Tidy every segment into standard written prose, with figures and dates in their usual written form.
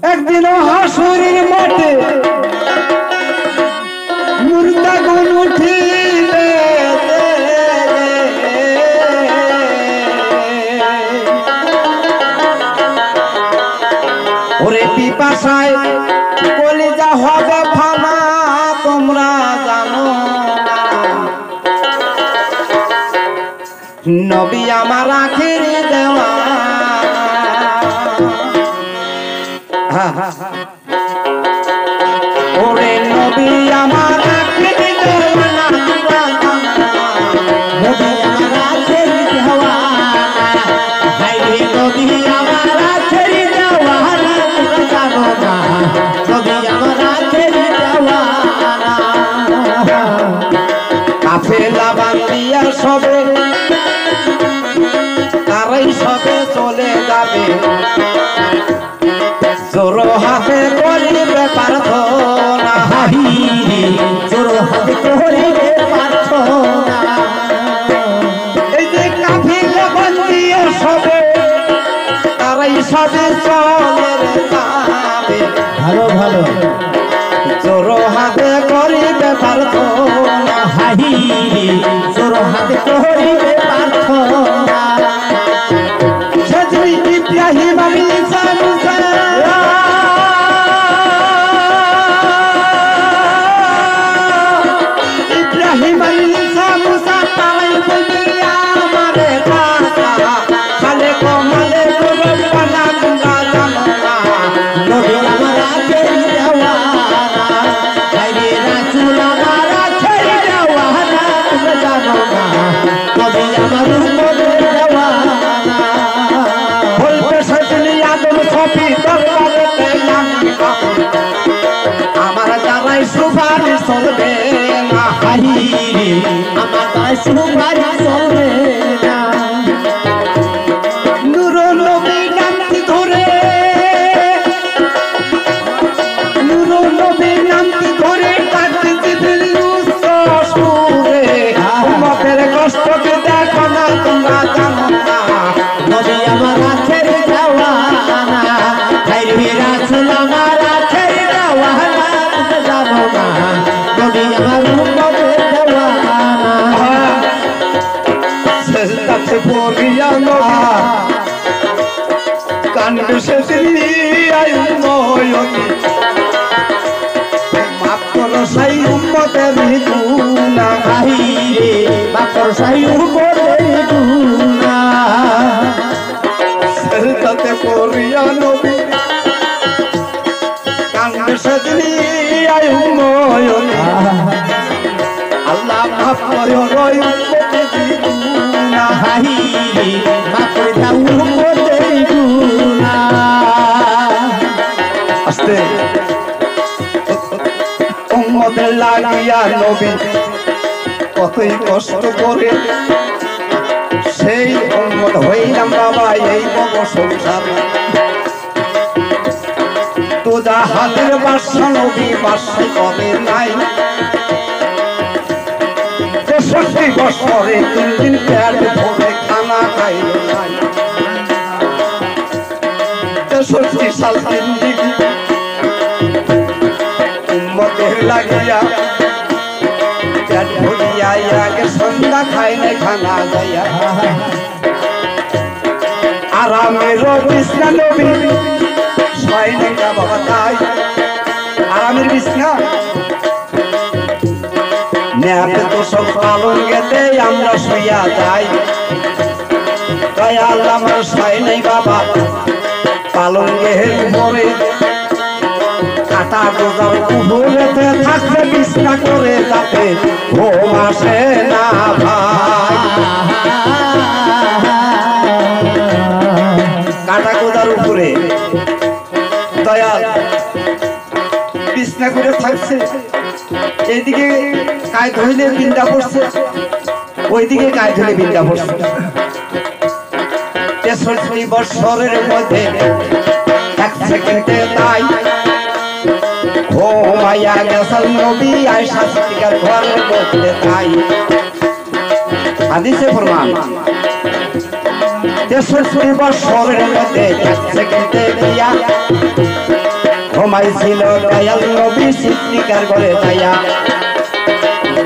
একদিন হাসুরের মাঠে মুর্দা গুণ উঠিবে ওরে পিপাসায় কলিজা হবে ফানা তোমরা জানো নবী আমার আখেরি দেওয়া ওরে নবী আমার আখেরি দেওয়া নবী আমার আখেরি দেওয়া হায়রে নবী আমার আখেরি দেওয়া তোমরা জানো না নবী আমার আখেরি দেওয়া কাফেলা বান্দিয়া সবে তারাই সবে চলে যাবে জোর হাতে করিবে প্রার্থনা জোর হাতে করিবে প্রার্থনা এই যে কাফেলা বান্দিয়া সবে তারাই সবে চলে যাবে ভালো ভালো জোর হাতে করিবে প্রার্থনা জোর হাতে করিবে প্রার্থনা সজরি ইব্রাহিম আলাইহিস সালাম ইব্রাহিম আলাইহিস সালাম তারাই বলবে আমারে পাতা খালে কমালে রব্বানা তোমরা জানো না নবী আমার আখেরি দেওয়ানা হায়রে রাসূল আমার আখেরি দেওয়ানা তোমরা জানো না নবী আমার উপরে দেওয়ানা বলবে সজনি আদম সফি দরবারেতে নামিবা আমার দ্বারাই সুপারিশ চলবে না হায়রে আমার দ্বারাই সুপারিশ চলবে না নূর নবী নামটি ধরে নূর নবী নামটি ধরে ডাকতে জিবরিল উচ্চ সুরে উম্মতের কষ্টকে দেখো না তোমরা জানো না নবী আমার আখেরি দেওয়ানা হায়রে রাসূল আমার আখেরি দেওয়ানা তোমরা জানো না নবী আমার উম্মতের দেওয়ানা সেজদাতে পড়িয়া নবী কান্দে সেদিনী আয়ু নয়নি মাফ করো সেই উম্মতের গুনাহ হায়রে মাফ করো সেই উম্মতের গুনাহ সেজদাতে পড়িয়া নবী কান্দে সেদিনী আয়ু নয়নি আল্লাহ মাফ করো ওই উম্মতের গুনাহ হায়রে মাফ করে দাও উম্মতের গুনাহ আস্তে উম্মতের লাগিয়া নবী কতই কষ্ট করে সেই উম্মত হইলাম বাবা এই বড় সংসার তোজা হাতের বাসা নবী বাসা কবে নাই ৬৩ বছরে ৩ দিন পেট ভরে খানা খাইল নাই ৬৩ সাল জিন্দেগি উম্মতের লাগিয়া পেট ভরিয়া আগে সন্ধ্যা খাই নাই খানা যাইয়া আরামের বিছনা নবী ছয় নাই না বাবা তাই আরামের বিছনা নেহাতে তো সব পালঙ্গেতে আমরা শুইয়া যাই তাই আল্লাহ আমার ছয় নাই বাবা পালঙ্গের উপরে কাটা গোজার উপরেতে থাকতে বিছনা করে যাতে ঘুম আসে না ভাই কাটা গোজার উপরে দয়াল বিছনা করে থাকছে এইদিকে কায় ধইলে বিন্দা পড়ছে ওইদিকে কায় ধইলে বিন্দা পড়ছে ৬৩ বছরের মধ্যে এক সেকেন্ডে তাই ঘুমাইয়া গেছেন নবী আয়েশা সিদ্দিকার ঘরের মধ্যে তাই হাদিসে প্রমাণ ৬৩ বছরের মধ্যে এক সেকেন্ডে দিয়া ঘুমাইছিল দয়াল নবী সিদ্দিকার ঘরে যাইয়া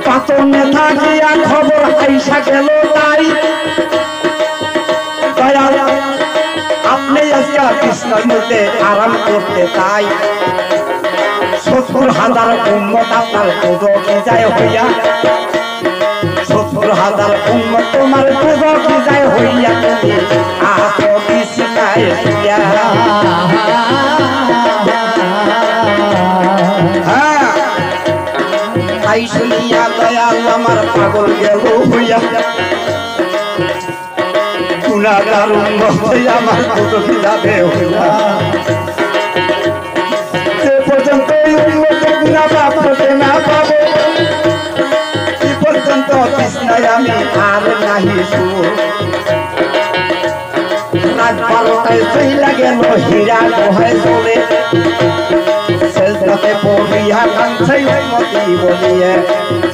পাতনে থাকিয়া খবর আইসা গেল তাই দয়াল আপনি আজকে বিছানার মধ্যে আরাম করতে তাই ৭০,০০০ উম্মত আপনার পুজো বিজয় হইয়া ৭০,০০০ উম্মত তোমার পুজো বিজয় হইয়া তুমি আসো বিছানায় শুইয়া তাই শুনিয়া দয়াল আমার পাগল গেল হইয়া গুনাহগার উম্মত আমার পুজো বিজয় হইয়া যে পর্যন্ত উম্মত গুনাহ মাফ করতে না পাবো এই পর্যন্ত বিছানায় আমি আর নাহি শুব রাত 12টায় চইলা গেল হীরা দোহায় চলে সেজদাতে পড়িয়া কাঁদছে উম্মতি বলিয়ে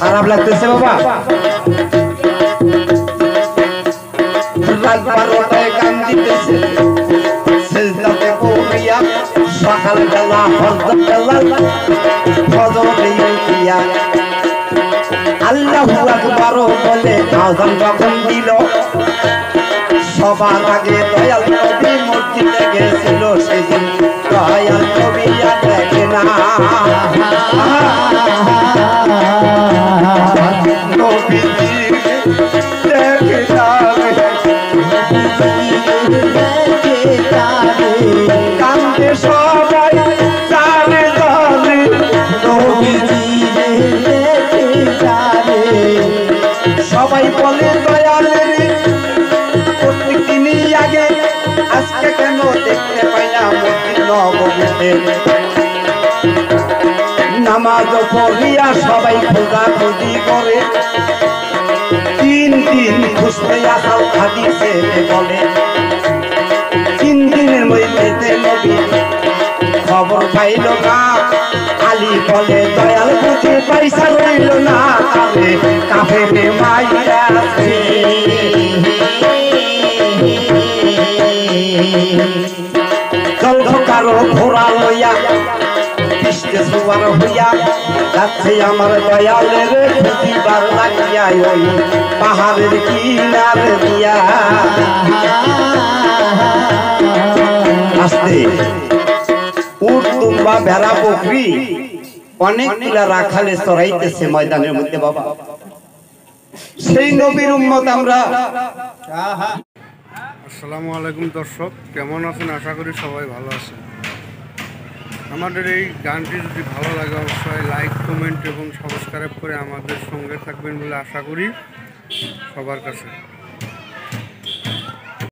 খারাপ লাগতেছে বাবা রাত 12টায় কান্দিতেছে সেজদাতে পড়িয়া সকাল বেলা ফজর বেলা ফজর দিয়া আল্লাহু আকবার বলে আযান যখন দিল সবার আগে দয়াল নবী মসজিদে গেছিল সেদিন দয়াল নবী আর দেখে না নবীজি দেখে কান্দে সবাই জানে জানে নবীজি সবাই বলে দয়ালের প্রত্যেকদিনই আগে আজকে কেন দেখতে পাই না মসজিদ নববীতে নামাজ পড়িয়া সবাই খোঁজাখুঁজি করে 3 দিন খুঁজতে আসাল হাদিসে বলে 3 দিনের মধ্যে নবী খবর পাইল না আলী বলে দয়াল বুঝে পয়সা রইল না তবে কাফেরে মাইরা জলকারো ঘোড়া লইয়া কৃষ্ণে সুবার হইয়া যাচ্ছে আমার দয়ালের খুঁজিবার লাগিয়া ওই পাহাড়ের কিনারে দিয়া আসতে উট দুম্বা ভেড়া বকরি অনেকগুলা রাখালে চড়াইতেছে ময়দানের মধ্যে বাবা সেই নবীর উম্মত আমরা আসসালামু আলাইকুম দর্শক, কেমন আছেন? আশা করি সবাই ভালো আছেন। আমাদের এই গানটি যদি ভালো লাগে অবশ্যই লাইক, কমেন্ট এবং সাবস্ক্রাইব করে আমাদের সঙ্গে থাকবেন বলে আশা করি সবার কাছে।